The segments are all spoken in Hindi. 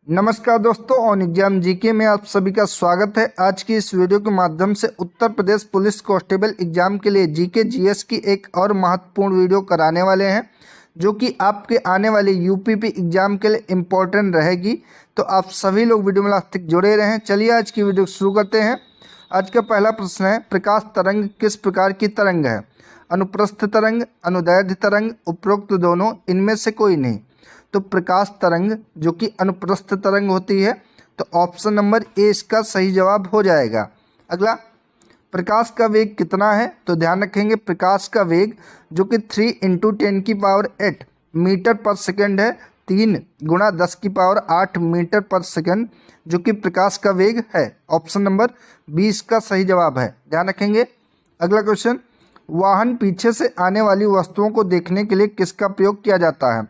नमस्कार दोस्तों, ऑन एग्जाम जीके में आप सभी का स्वागत है। आज की इस वीडियो के माध्यम से Uttar Pradesh police constable exam के लिए जीके जीएस की एक और महत्वपूर्ण वीडियो कराने वाले हैं, जो कि आपके आने वाले यूपीपी एग्जाम के लिए इम्पोर्टेंट रहेगी। तो आप सभी लोग वीडियो में लास्ट तक जुड़े रहें। चलिए आज की वीडियो शुरू करते हैं। आज का पहला प्रश्न है, प्रकाश तरंग किस प्रकार की तरंग है? अनुप्रस्थ तरंग, अनुदैर्ध्य तरंग, उपरोक्त दोनों, इनमें से कोई नहीं। तो प्रकाश तरंग जो कि अनुप्रस्थ तरंग होती है, तो ऑप्शन नंबर ए इसका सही जवाब हो जाएगा। अगला, प्रकाश का वेग कितना है? तो ध्यान रखेंगे प्रकाश का वेग जो कि 3 × 10⁸ मीटर पर सेकंड है, 3 × 10⁸ मीटर पर सेकंड जो कि प्रकाश का वेग है। ऑप्शन नंबर 20 का सही जवाब है, ध्यान रखेंगे। अगला क्वेश्चन, वाहन पीछे से आने वाली वस्तुओं को देखने के लिए किसका प्रयोग किया जाता है?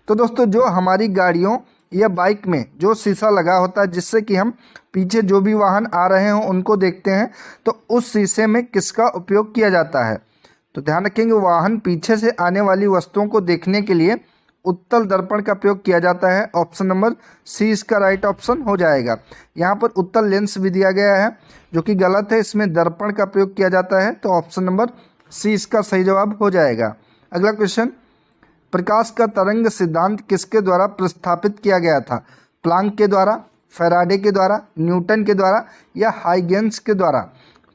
तो दोस्तों, जो हमारी गाड़ियों या बाइक में जो शीशा लगा होता है, जिससे कि हम पीछे जो भी वाहन आ रहे हों उनको देखते हैं, तो उस शीशे में किसका उपयोग किया जाता है? तो ध्यान रखेंगे, वाहन पीछे से आने वाली वस्तुओं को देखने के लिए उत्तल दर्पण का प्रयोग किया जाता है। ऑप्शन नंबर सी इसका राइट ऑप्शन हो जाएगा। यहाँ पर उत्तल लेंस भी दिया गया है जो कि गलत है, इसमें दर्पण का प्रयोग किया जाता है। तो ऑप्शन नंबर सी इसका सही जवाब हो जाएगा। अगला क्वेश्चन, प्रकाश का तरंग सिद्धांत किसके द्वारा प्रस्तावित किया गया था? प्लांक के द्वारा, फैराडे के द्वारा, न्यूटन के द्वारा या हाइगेंस के द्वारा?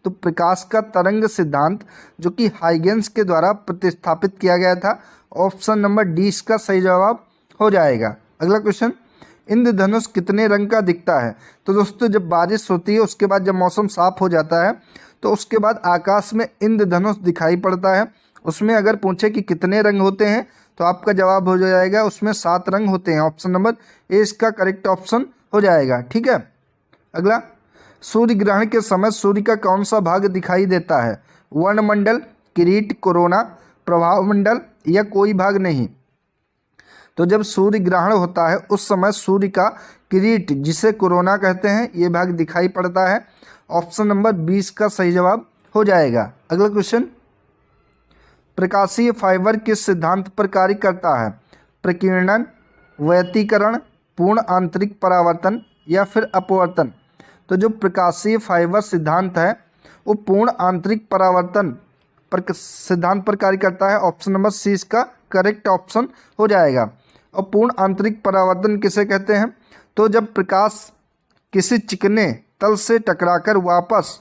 तो प्रकाश का तरंग सिद्धांत जो कि हाइगेंस के द्वारा प्रतिस्थापित किया गया था। ऑप्शन नंबर डी इसका सही जवाब हो जाएगा। अगला क्वेश्चन, इंद्रधनुष कितने रंग का दिखता है? तो दोस्तों, जब बारिश होती है उसके बाद जब मौसम साफ हो जाता है तो उसके बाद आकाश में इंद्रधनुष दिखाई पड़ता है। उसमें अगर पूछे कि कितने रंग होते हैं तो आपका जवाब हो जाएगा उसमें 7 रंग होते हैं। ऑप्शन नंबर ए इसका करेक्ट ऑप्शन हो जाएगा। ठीक है। अगला, सूर्य ग्रहण के समय सूर्य का कौन सा भाग दिखाई देता है? वर्णमंडल, किरीट, कोरोना, प्रभाव मंडल या कोई भाग नहीं? तो जब सूर्य ग्रहण होता है उस समय सूर्य का किरीट, जिसे कोरोना कहते हैं, ये भाग दिखाई पड़ता है। ऑप्शन नंबर 20 का सही जवाब हो जाएगा। अगला क्वेश्चन, प्रकाशीय फाइबर किस सिद्धांत पर कार्य करता है? प्रकीर्णन, व्यतिकरण, पूर्ण आंतरिक परावर्तन या फिर अपवर्तन? तो जो प्रकाशीय फाइबर सिद्धांत है वो पूर्ण आंतरिक परावर्तन पर सिद्धांत पर कार्य करता है। ऑप्शन नंबर सी इसका करेक्ट ऑप्शन हो जाएगा। और पूर्ण आंतरिक परावर्तन किसे कहते हैं? तो जब प्रकाश किसी चिकने तल से टकराकर वापस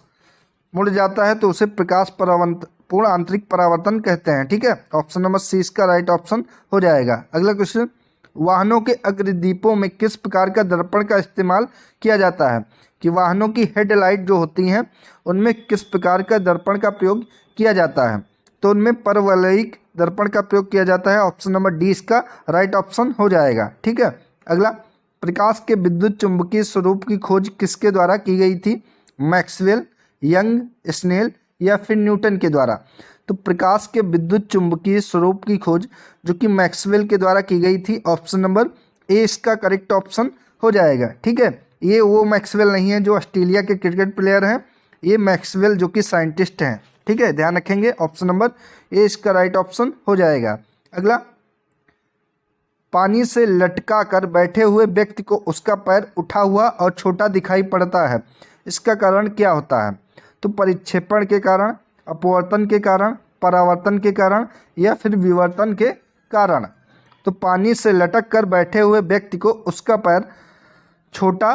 मुड़ जाता है तो उसे प्रकाश परावर्तन, पूर्ण आंतरिक परावर्तन कहते हैं। ठीक है। ऑप्शन नंबर सी इसका राइट ऑप्शन हो जाएगा। अगला क्वेश्चन, वाहनों के अग्रदीपों में किस प्रकार का दर्पण का इस्तेमाल किया जाता है? कि वाहनों की हेडलाइट जो होती हैं उनमें किस प्रकार का दर्पण का प्रयोग किया जाता है? तो उनमें परवलयिक दर्पण का प्रयोग किया जाता है। ऑप्शन नंबर डी इसका राइट ऑप्शन हो जाएगा। ठीक है। अगला, प्रकाश के विद्युत चुंबकीय स्वरूप की खोज किसके द्वारा की गई थी? मैक्सवेल, यंग, स्नेल या फिर न्यूटन के द्वारा? तो प्रकाश के विद्युत चुंबकीय स्वरूप की खोज जो कि मैक्सवेल के द्वारा की गई थी। ऑप्शन नंबर ए इसका करेक्ट ऑप्शन हो जाएगा। ठीक है। ये वो मैक्सवेल नहीं है जो ऑस्ट्रेलिया के क्रिकेट प्लेयर हैं, ये मैक्सवेल जो कि साइंटिस्ट हैं। ठीक है, ध्यान रखेंगे। ऑप्शन नंबर ए इसका राइट ऑप्शन हो जाएगा। अगला, पानी से लटका कर बैठे हुए व्यक्ति को उसका पैर उठा हुआ और छोटा दिखाई पड़ता है, इसका कारण क्या होता है? तो परिक्षेपण के कारण, अपवर्तन के कारण, परावर्तन के कारण या फिर विवर्तन के कारण? तो पानी से लटक कर बैठे हुए व्यक्ति को उसका पैर छोटा,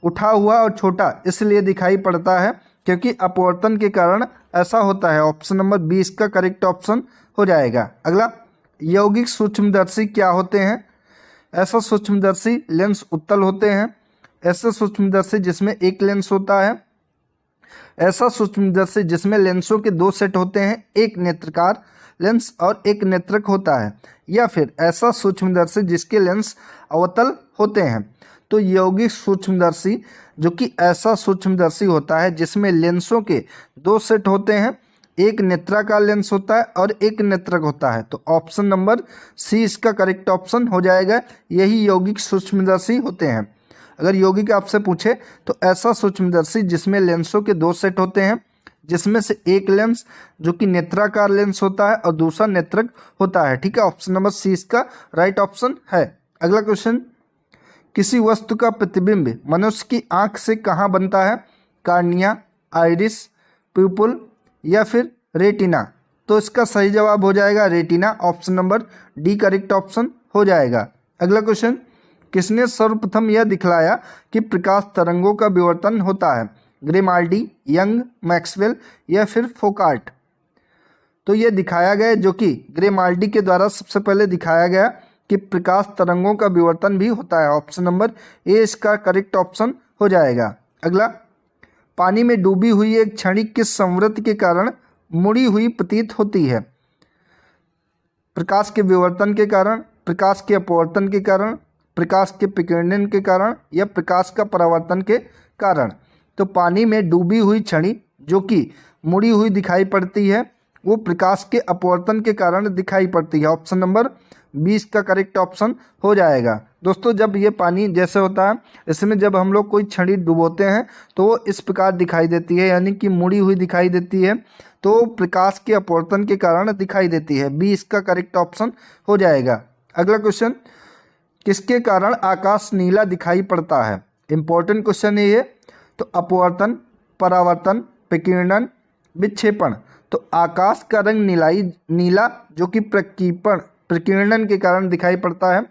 उठा हुआ और छोटा इसलिए दिखाई पड़ता है क्योंकि अपवर्तन के कारण ऐसा होता है। ऑप्शन नंबर 20 का करेक्ट ऑप्शन हो जाएगा। अगला, यौगिक सूक्ष्मदर्शी क्या होते हैं? ऐसा सूक्ष्मदर्शी लेंस उत्तल होते हैं, ऐसे सूक्ष्मदर्शी जिसमें एक लेंस होता है, ऐसा सूक्ष्मदर्शी जिसमें लेंसों के 2 सेट होते हैं, एक नेत्रकार लेंस और एक नेत्रक होता है, या फिर ऐसा सूक्ष्मदर्शी जिसके लेंस अवतल होते हैं। तो यौगिक सूक्ष्मदर्शी जो कि ऐसा सूक्ष्मदर्शी होता है जिसमें लेंसों के 2 सेट होते हैं, एक नेत्राकार लेंस होता है और एक नेत्रक होता है। तो ऑप्शन नंबर सी इसका करेक्ट ऑप्शन हो जाएगा। यही यौगिक सूक्ष्मदर्शी होते हैं। अगर यौगिक आपसे पूछे तो ऐसा सूक्ष्मदर्शी जिसमें लेंसों के 2 सेट होते हैं, जिसमें से एक लेंस जो कि नेत्राकार लेंस होता है और दूसरा नेत्रक होता है। ठीक है। ऑप्शन नंबर सी इसका राइट ऑप्शन है। अगला क्वेश्चन, किसी वस्तु का प्रतिबिंब मनुष्य की आंख से कहाँ बनता है? कार्निया, आइरिस, प्यूपुल या फिर रेटिना। तो इसका सही जवाब हो जाएगा retina. Option number D correct option हो जाएगा। अगला क्वेश्चन, किसने सर्वप्रथम यह दिखलाया कि प्रकाश तरंगों का विवर्तन होता है? ग्रिमाल्डी, यंग, मैक्सवेल या फिर फोकार्ट। तो ये दिखाया गया जो कि ग्रिमाल्डी के द्वारा सबसे पहले दिखाया गया कि प्रकाश तरंगों का विवर्तन भी होता है। ऑप्शन नंबर ए इसका करेक्ट ऑप्शन हो जाएगा। अगला, पानी में डूबी हुई एक छड़ी किस संवृत्ति के कारण मुड़ी हुई प्रतीत होती है? प्रकाश के विवर्तन के कारण, प्रकाश के अपवर्तन के कारण, प्रकाश के विकिरणन के कारण या प्रकाश का परावर्तन के कारण। तो पानी में डूबी हुई छड़ी जो कि मुड़ी हुई दिखाई पड़ती है वो प्रकाश के अपवर्तन के कारण दिखाई पड़ती है। ऑप्शन नंबर 20 का करेक्ट ऑप्शन हो जाएगा। दोस्तों, जब ये पानी जैसे होता है, इसमें जब हम लोग कोई छड़ी डुबोते हैं तो वो इस प्रकार दिखाई देती है, यानी कि मुड़ी हुई दिखाई देती है, तो प्रकाश के अपवर्तन के कारण दिखाई देती है। 20 का करेक्ट ऑप्शन हो जाएगा। अगला क्वेश्चन, किसके कारण आकाश नीला दिखाई पड़ता है? इंपॉर्टेंट क्वेश्चन है ये। तो अपवर्तन, परावर्तन, विकिरणन, विक्षेपण। तो आकाश का रंग नीला जो कि प्रकीर्णन के कारण दिखाई पड़ता है,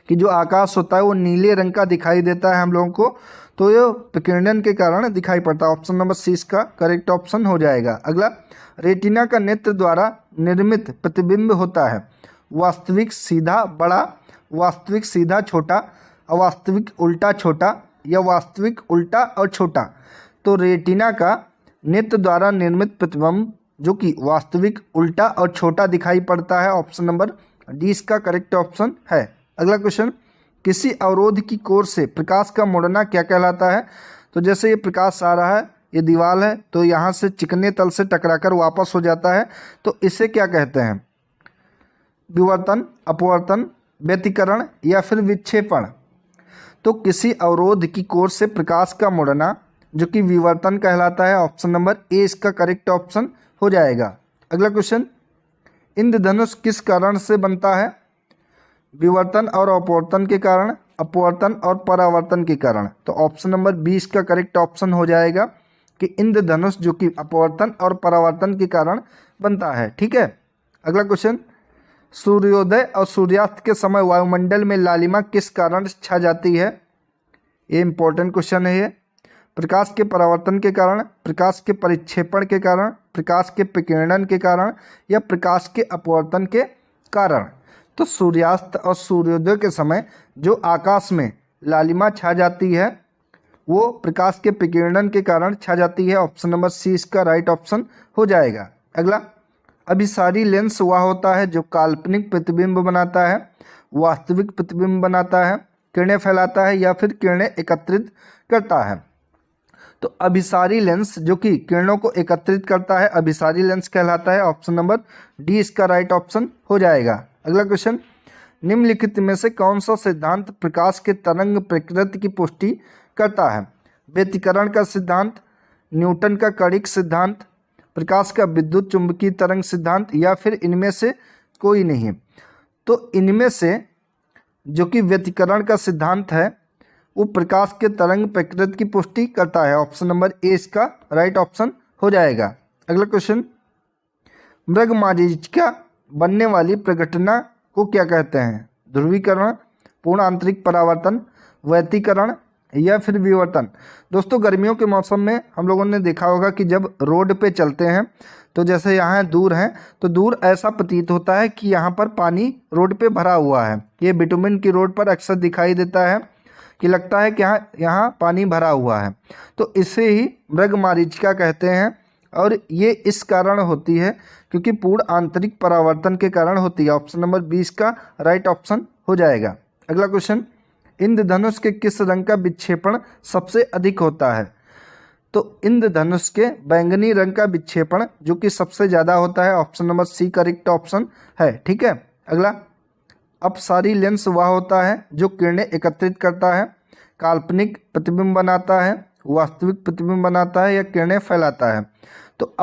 कि जो आकाश होता है वो नीले रंग का दिखाई देता है हम लोगों को, तो ये विकिरणन के कारण दिखाई पड़ता है। ऑप्शन नंबर सी इसका करेक्ट ऑप्शन हो जाएगा। अगला, रेटिना का नेत्र द्वारा निर्मित प्रतिबिंब होता है वास्तविक सीधा बड़ा, वास्तविक सीधा छोटा, अवास्तविक उल्टा छोटा या वास्तविक उल्टा और छोटा। तो रेटिना का नेत्र द्वारा निर्मित प्रतिबिंब जो कि वास्तविक उल्टा और छोटा दिखाई पड़ता है। ऑप्शन नंबर डी इसका करेक्ट ऑप्शन है। अगला क्वेश्चन, किसी अवरोध की कोर से प्रकाश का मुड़ना क्या कहलाता है? तो जैसे ये प्रकाश आ रहा है, ये दीवार है, तो यहाँ से चिकने तल से टकराकर वापस हो जाता है, तो इसे क्या कहते हैं? विवर्तन, अपवर्तन, व्यतिकरण या फिर विक्षेपण। तो किसी अवरोध की कोर से प्रकाश का मुड़ना जो कि विवर्तन कहलाता है। ऑप्शन नंबर ए इसका करेक्ट ऑप्शन हो जाएगा। अगला क्वेश्चन, इंद्रधनुष किस कारण से बनता है? विवर्तन और अपवर्तन के कारण, अपवर्तन और परावर्तन के कारण। तो ऑप्शन नंबर 20 का करेक्ट ऑप्शन हो जाएगा कि इंद्रधनुष जो कि अपवर्तन और परावर्तन के कारण बनता है। ठीक है। अगला क्वेश्चन, सूर्योदय और सूर्यास्त के समय वायुमंडल में लालिमा किस कारण छा जाती है? ये इंपॉर्टेंट क्वेश्चन है ये। प्रकाश के परावर्तन के कारण, प्रकाश के परिक्षेपण के कारण, प्रकाश के विकिरणन के कारण या प्रकाश के अपवर्तन के कारण। तो सूर्यास्त और सूर्योदय के समय जो आकाश में लालिमा छा जाती है वो प्रकाश के विकिरणन के कारण छा जाती है। ऑप्शन नंबर सी इसका राइट ऑप्शन हो जाएगा। अगला, अभिसारी लेंस वह होता है जो काल्पनिक प्रतिबिंब बनाता है, वास्तविक प्रतिबिंब बनाता है, किरणें फैलाता है या फिर किरणें एकत्रित करता है। तो अभिसारी लेंस जो कि किरणों को एकत्रित करता है अभिसारी लेंस कहलाता है। ऑप्शन नंबर डी इसका राइट ऑप्शन हो जाएगा। अगला क्वेश्चन, निम्नलिखित में से कौन सा सिद्धांत प्रकाश के तरंग प्रकृति की पुष्टि करता है? व्यतिकरण का सिद्धांत, न्यूटन का कणिक सिद्धांत, प्रकाश का विद्युत चुंबकीय तरंग सिद्धांत या फिर इनमें से कोई नहीं। तो इनमें से जो कि व्यतिकरण का सिद्धांत है वो प्रकाश के तरंग प्रकृति की पुष्टि करता है। ऑप्शन नंबर ए इसका राइट ऑप्शन हो जाएगा। अगला क्वेश्चन, मृगमरीचिका बनने वाली प्रघटना को क्या कहते हैं? ध्रुवीकरण, पूर्ण आंतरिक परावर्तन, व्यतिकरण या फिर विवर्तन। दोस्तों, गर्मियों के मौसम में हम लोगों ने देखा होगा कि जब रोड पे चलते हैं तो जैसे यहाँ दूर हैं तो दूर ऐसा प्रतीत होता है कि यहाँ पर पानी रोड पे भरा हुआ है। ये बिटुमिन की रोड पर अक्सर दिखाई देता है कि लगता है कि यहाँ पानी भरा हुआ है, तो इसे ही मृगमरीचिका कहते हैं। और ये इस कारण होती है क्योंकि पूर्ण आंतरिक परावर्तन के कारण होती है। ऑप्शन नंबर 20 का राइट ऑप्शन हो जाएगा। अगला क्वेश्चन, इंद्रधनुष के किस रंग का विक्षेपण सबसे अधिक होता है? तो इंद्रधनुष के बैंगनी रंग का विक्षेपण जो कि सबसे ज़्यादा होता है। Option number C correct option है। ठीक है। अगला, अपसारी लेंस वह होता है जो किरणें एकत्रित करता है, काल्पनिक प्रतिबिंब बनाता है, वास्तविक प्रतिबिंब बनाता है या किरणें फैलाता है। तो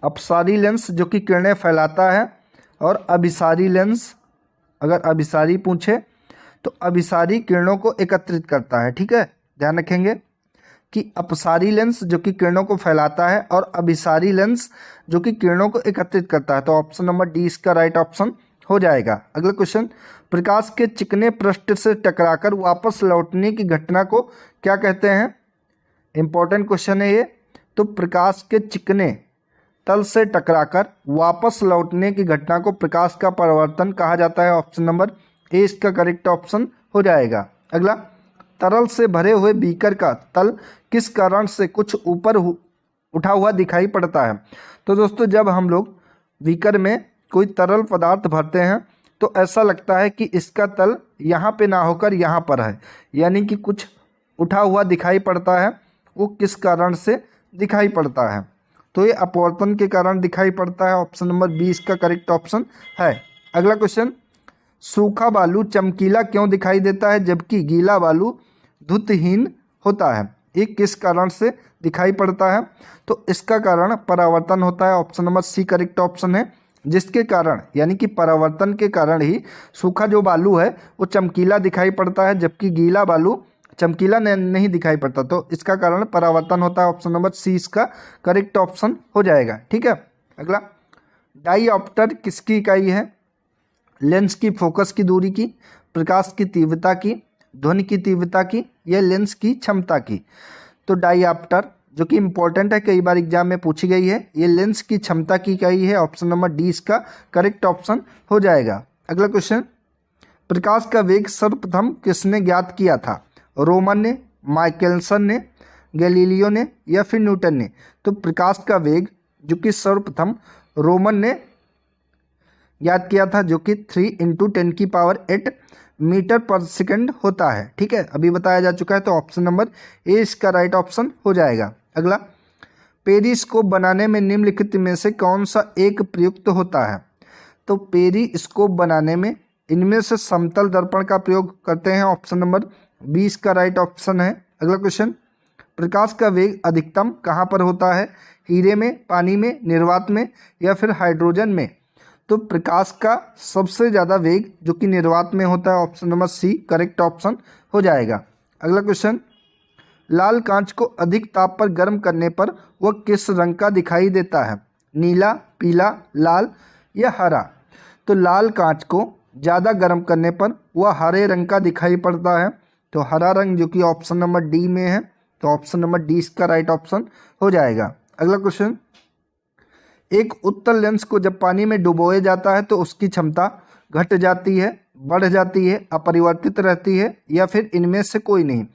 अपसारी लेंस जो कि किरणें फैलाता है और अभिसारी लेंस अगर अभिसारी पूछे तो अभिसारी किरणों को एकत्रित करता है। ठीक है, ध्यान रखेंगे कि अपसारी लेंस जो कि किरणों को फैलाता है और अभिसारी लेंस जो कि किरणों को एकत्रित करता है। तो ऑप्शन नंबर डी इसका राइट ऑप्शन हो जाएगा। अगला क्वेश्चन, प्रकाश के चिकने पृष्ठ से टकराकर वापस लौटने की घटना को क्या कहते हैं? इंपॉर्टेंट क्वेश्चन है ये। तो प्रकाश के चिकने तल से टकराकर वापस लौटने की घटना को प्रकाश का परावर्तन कहा जाता है। ऑप्शन नंबर ए इसका करेक्ट ऑप्शन हो जाएगा। अगला, तरल से भरे हुए बीकर का तल किस कारण से कुछ ऊपर उठा हुआ दिखाई पड़ता है? तो दोस्तों, जब हम लोग बीकर में कोई तरल पदार्थ भरते हैं तो ऐसा लगता है कि इसका तल यहाँ पे ना होकर यहाँ पर है, यानी कि कुछ उठा हुआ दिखाई पड़ता है। वो किस कारण से दिखाई पड़ता है? तो ये अपवर्तन के कारण दिखाई पड़ता है। ऑप्शन नंबर 20 का करेक्ट ऑप्शन है। अगला क्वेश्चन, सूखा बालू चमकीला क्यों दिखाई देता है जबकि गीला बालू धुतहीन होता है? ये किस कारण से दिखाई पड़ता है? तो इसका कारण परावर्तन होता है। Option number C correct option है, जिसके कारण यानी कि परावर्तन के कारण ही सूखा जो बालू है वो चमकीला दिखाई पड़ता है, जबकि गीला बालू चमकीला नहीं दिखाई पड़ता। तो इसका कारण परावर्तन होता है। ऑप्शन नंबर सी इसका करेक्ट ऑप्शन हो जाएगा। ठीक है, अगला, डाईऑप्टर किसकी इकाई है? लेंस की फोकस की दूरी की, प्रकाश की तीव्रता की, ध्वनि की तीव्रता की, या लेंस की क्षमता की? तो डाईऑप्टर जो कि इंपॉर्टेंट है, कई बार एग्जाम में पूछी गई है, ये लेंस की क्षमता की इकाई है। ऑप्शन नंबर डी इसका करेक्ट ऑप्शन हो जाएगा। अगला क्वेश्चन, प्रकाश का वेग सर्वप्रथम किसने ज्ञात किया था? रोमन ने, माइकलसन ने, गैलीलियो ने, या फिर न्यूटन ने? तो प्रकाश का वेग जो कि सर्वप्रथम रोमन ने ज्ञात किया था, जो कि 3 × 10⁸ मीटर पर सेकंड होता है। ठीक है, अभी बताया जा चुका है। तो ऑप्शन नंबर ए इसका राइट ऑप्शन हो जाएगा। अगला, पेरिस्कोप बनाने में निम्नलिखित में से कौन सा एक प्रयुक्त होता है? तो पेरिस्कोप बनाने में इनमें से समतल दर्पण का प्रयोग करते हैं। ऑप्शन नंबर 20 का राइट ऑप्शन है। अगला क्वेश्चन, प्रकाश का वेग अधिकतम कहाँ पर होता है? हीरे में, पानी में, निर्वात में, या फिर हाइड्रोजन में? तो प्रकाश का सबसे ज़्यादा वेग जो कि निर्वात में होता है। Option number C correct option हो जाएगा। अगला क्वेश्चन, लाल कांच को अधिक ताप पर गर्म करने पर वह किस रंग का दिखाई देता है? नीला, पीला, लाल, या हरा? तो लाल कांच को ज़्यादा गर्म करने पर वह हरे रंग का दिखाई पड़ता है। तो हरा रंग जो कि ऑप्शन नंबर डी में है। तो ऑप्शन नंबर डी इसका राइट ऑप्शन हो जाएगा। अगला क्वेश्चन, एक उत्तल लेंस को जब पानी में डुबोया जाता है तो उसकी क्षमता घट जाती है, बढ़ जाती है, अपरिवर्तित रहती है, या फिर इनमें से कोई नहीं?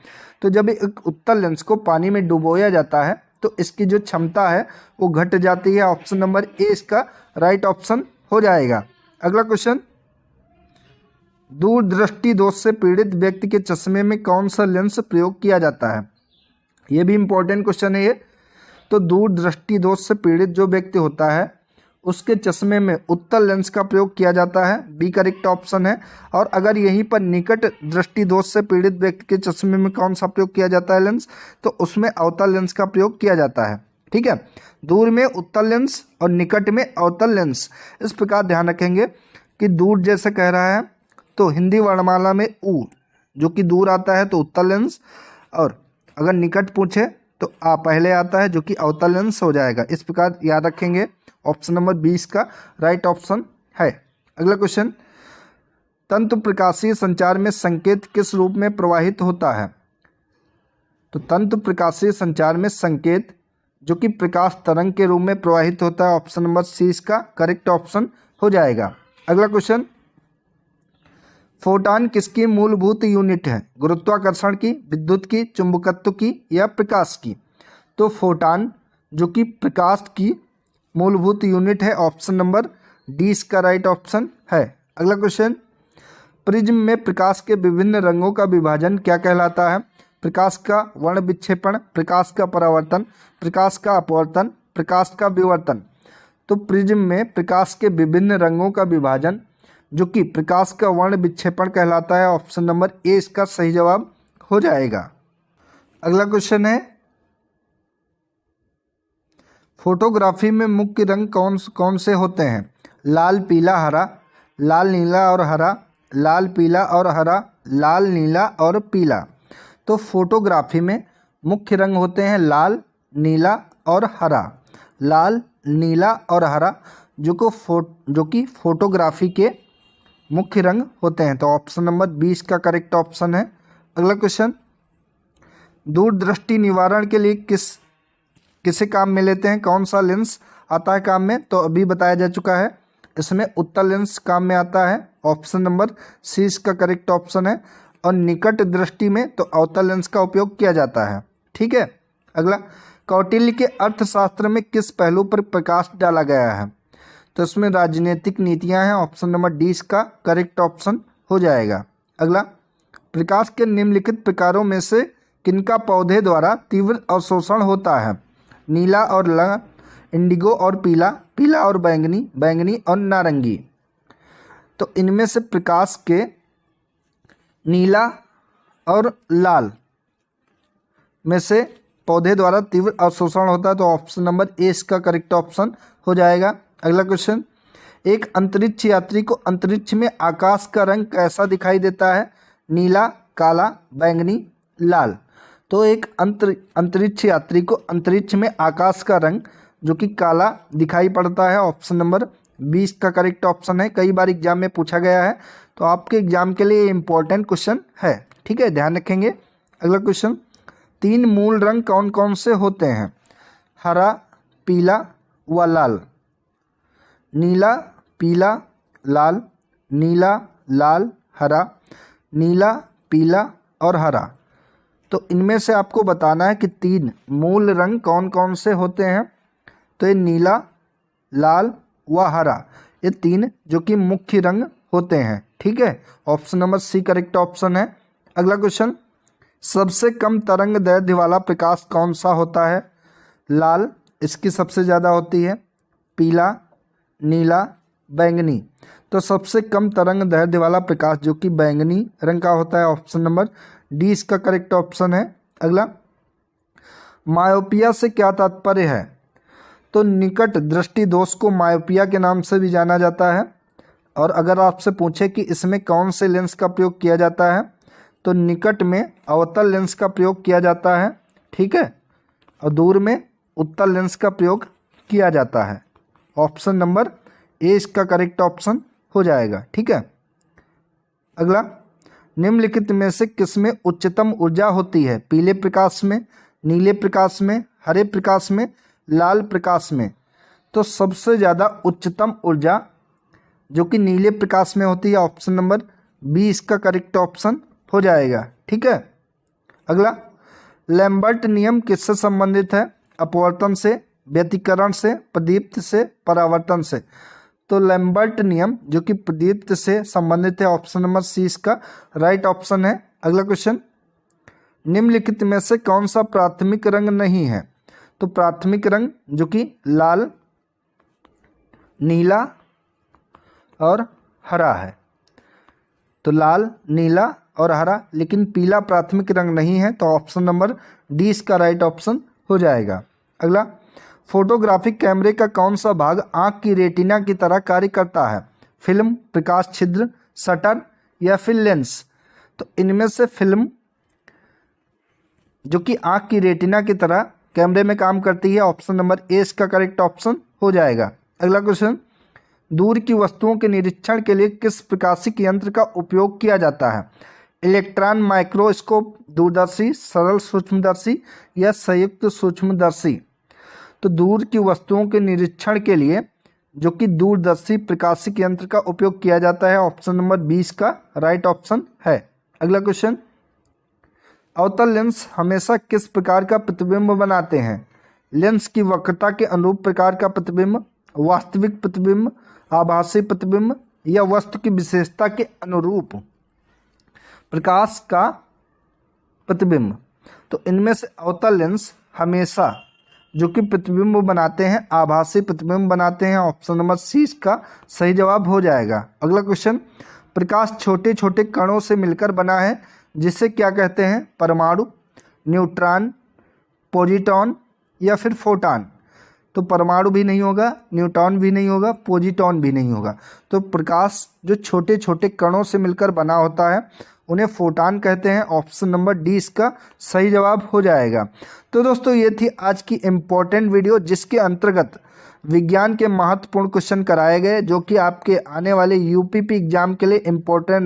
तो जब एक उत्तल लेंस को पानी में डुबोया जाता है तो इसकी जो क्षमता है वो घट जाती है। ऑप्शन नंबर ए इसका राइट ऑप्शन हो जाएगा। अगला क्वेश्चन, दूरदृष्टि दोष से पीड़ित व्यक्ति के चश्मे में कौन सा लेंस प्रयोग किया जाता है? ये भी इंपॉर्टेंट क्वेश्चन है ये। तो दूरदृष्टि दोष से पीड़ित जो व्यक्ति होता है उसके चश्मे में उत्तल लेंस का प्रयोग किया जाता है। बी करेक्ट ऑप्शन है। और अगर यहीं पर निकट दृष्टि दोष से पीड़ित व्यक्ति के चश्मे में कौन सा प्रयोग किया जाता है लेंस? तो उसमें अवतल लेंस का प्रयोग किया जाता है। ठीक है, दूर में उत्तल लेंस और निकट में अवतल लेंस। इस प्रकार ध्यान रखेंगे कि दूर जैसे कह रहा है तो हिंदी वर्णमाला में ऊ जो कि दूर आता है तो उत्तल लेंस, और अगर निकट पूछे तो आ पहले आता है जो कि अवतल लेंस हो जाएगा। इस प्रकार याद रखेंगे। ऑप्शन नंबर 20 का राइट ऑप्शन है। अगला क्वेश्चन, तंतु प्रकाशीय संचार में संकेत किस रूप में प्रवाहित होता है? तो तंतु प्रकाशीय संचार में संकेत जो कि प्रकाश तरंग के रूप में प्रवाहित होता है। ऑप्शन नंबर सी इसका करेक्ट ऑप्शन हो जाएगा। अगला क्वेश्चन, फोटॉन किसकी मूलभूत यूनिट है? गुरुत्वाकर्षण की, विद्युत की, चुंबकत्व की, या प्रकाश की? तो फोटॉन जो कि प्रकाश की मूलभूत यूनिट है। ऑप्शन नंबर डी इसका राइट ऑप्शन है। अगला क्वेश्चन, प्रिज्म में प्रकाश के विभिन्न रंगों का विभाजन क्या कहलाता है? प्रकाश का वर्ण विक्षेपण, प्रकाश का परावर्तन, प्रकाश का अपवर्तन, प्रकाश का विवर्तन? तो प्रिज्म में प्रकाश के विभिन्न रंगों का विभाजन जो कि प्रकाश का वर्ण विक्षेपण कहलाता है। ऑप्शन नंबर ए इसका सही जवाब हो जाएगा। अगला क्वेश्चन है, फोटोग्राफी में मुख्य रंग कौन कौन से होते हैं? लाल, पीला, हरा, लाल, नीला और हरा, लाल पीला और हरा, लाल नीला और पीला। तो फोटोग्राफी में मुख्य रंग होते हैं लाल, नीला और हरा। लाल, नीला और हरा जो कि फोटोग्राफी के मुख्य रंग होते हैं। तो ऑप्शन नंबर 20 का करेक्ट ऑप्शन है। अगला क्वेश्चन, दूरदृष्टि निवारण के लिए किसे काम में लेते हैं? कौन सा लेंस आता है काम में? तो अभी बताया जा चुका है, इसमें उत्तल लेंस काम में आता है। ऑप्शन नंबर सी इसका करेक्ट ऑप्शन है। और निकट दृष्टि में तो अवतल लेंस का उपयोग किया जाता है। ठीक है। अगला, कौटिल्य के अर्थशास्त्र में किस पहलू पर प्रकाश डाला गया है? तो इसमें राजनीतिक नीतियां हैं। ऑप्शन नंबर डी इसका करेक्ट ऑप्शन हो जाएगा। अगला, प्रकाश के निम्नलिखित प्रकारों में से किनका पौधे द्वारा तीव्र अवशोषण होता है? नीला और लाल, इंडिगो और पीला, पीला और बैंगनी, बैंगनी और नारंगी। तो इनमें से प्रकाश के नीला और लाल में से पौधे द्वारा तीव्र अवशोषण होता है। तो ऑप्शन नंबर ए इसका करेक्ट ऑप्शन हो जाएगा। अगला क्वेश्चन, एक अंतरिक्ष यात्री को अंतरिक्ष में आकाश का रंग कैसा दिखाई देता है? नीला, काला, बैंगनी, लाल। तो एक अंतरिक्ष यात्री को अंतरिक्ष में आकाश का रंग जो कि काला दिखाई पड़ता है। ऑप्शन नंबर 20 का करेक्ट ऑप्शन है। कई बार एग्जाम में पूछा गया है, तो आपके एग्जाम के लिए इम्पोर्टेंट क्वेश्चन है। ठीक है, ध्यान रखेंगे। अगला क्वेश्चन, 3 मूल रंग कौन कौन से होते हैं? हरा, पीला व लाल। नीला, पीला, लाल, नीला, लाल, हरा, नीला, पीला और हरा। तो इनमें से आपको बताना है कि 3 मूल रंग कौन कौन से होते हैं। तो ये नीला, लाल व हरा, ये 3 जो कि मुख्य रंग होते हैं। ठीक है, option number C correct option है। अगला क्वेश्चन, सबसे कम तरंग दैर्ध्य वाला प्रकाश कौन सा होता है? लाल, इसकी सबसे ज़्यादा होती है, पीला, नीला, बैंगनी। तो सबसे कम तरंग दैर्ध्य वाला प्रकाश जो कि बैंगनी रंग का होता है। ऑप्शन नंबर डी इसका करेक्ट ऑप्शन है। अगला, मायोपिया से क्या तात्पर्य है? तो निकट दृष्टि दोष को मायोपिया के नाम से भी जाना जाता है। और अगर आपसे पूछे कि इसमें कौन से लेंस का प्रयोग किया जाता है, तो निकट में अवतल लेंस का प्रयोग किया जाता है। ठीक है, और दूर में उत्तल लेंस का प्रयोग किया जाता है। ऑप्शन नंबर ए इसका करेक्ट ऑप्शन हो जाएगा। ठीक है। अगला, निम्नलिखित में से किसमें उच्चतम ऊर्जा होती है? पीले प्रकाश में, नीले प्रकाश में, हरे प्रकाश में, लाल प्रकाश में। तो सबसे ज़्यादा उच्चतम ऊर्जा जो कि नीले प्रकाश में होती है। ऑप्शन नंबर बी इसका करेक्ट ऑप्शन हो जाएगा। ठीक है। अगला, लैम्बर्ट नियम किससे संबंधित है? अपवर्तन से, व्यतिकरण से, प्रदीप्त से, परावर्तन से। तो लैम्बर्ट नियम जो कि प्रदीप्त से संबंधित है। ऑप्शन नंबर सी इसका राइट ऑप्शन है। अगला क्वेश्चन, निम्नलिखित में से कौन सा प्राथमिक रंग नहीं है? तो प्राथमिक रंग जो कि लाल, नीला और हरा है। तो लाल, नीला और हरा, लेकिन पीला प्राथमिक रंग नहीं है। तो ऑप्शन नंबर डी इसका राइट ऑप्शन हो जाएगा। अगला, फोटोग्राफिक कैमरे का कौन सा भाग आँख की रेटिना की तरह कार्य करता है? फिल्म, प्रकाश छिद्र, शटर या फिर लेंस। तो इनमें से फिल्म जो कि आँख की रेटिना की तरह कैमरे में काम करती है। ऑप्शन नंबर ए इसका करेक्ट ऑप्शन हो जाएगा। अगला क्वेश्चन, दूर की वस्तुओं के निरीक्षण के लिए किस प्रकाशिक यंत्र का उपयोग किया जाता है? इलेक्ट्रॉन माइक्रोस्कोप, दूरदर्शी, सरल सूक्ष्मदर्शी या संयुक्त सूक्ष्मदर्शी। तो दूर की वस्तुओं के निरीक्षण के लिए जो कि दूरदर्शी प्रकाशिक यंत्र का उपयोग किया जाता है। ऑप्शन नंबर 20 का राइट ऑप्शन है। अगला क्वेश्चन, अवतल लेंस हमेशा किस प्रकार का प्रतिबिंब बनाते हैं? लेंस की वक्रता के अनुरूप प्रकार का प्रतिबिंब, वास्तविक प्रतिबिंब, आभासी प्रतिबिंब या वस्तु की विशेषता के अनुरूप प्रकाश का प्रतिबिंब। तो इनमें से अवतल लेंस हमेशा जो कि प्रतिबिंब बनाते हैं, आभासी प्रतिबिंब बनाते हैं। ऑप्शन नंबर सी इसका सही जवाब हो जाएगा। अगला क्वेश्चन, प्रकाश छोटे छोटे कणों से मिलकर बना है, जिसे क्या कहते हैं? परमाणु, न्यूट्रॉन, प्रोटॉन या फिर फोटॉन। तो परमाणु भी नहीं होगा, न्यूट्रॉन भी नहीं होगा, पॉजिट्रॉन भी नहीं होगा। तो प्रकाश जो छोटे छोटे कणों से मिलकर बना होता है उन्हें फोटॉन कहते हैं। ऑप्शन नंबर डी इसका सही जवाब हो जाएगा। तो दोस्तों ये थी आज की इम्पोर्टेंट वीडियो जिसके अंतर्गत विज्ञान के महत्वपूर्ण क्वेश्चन कराए गए जो कि आपके आने वाले यूपीपी एग्जाम के लिए इम्पोर्टेंट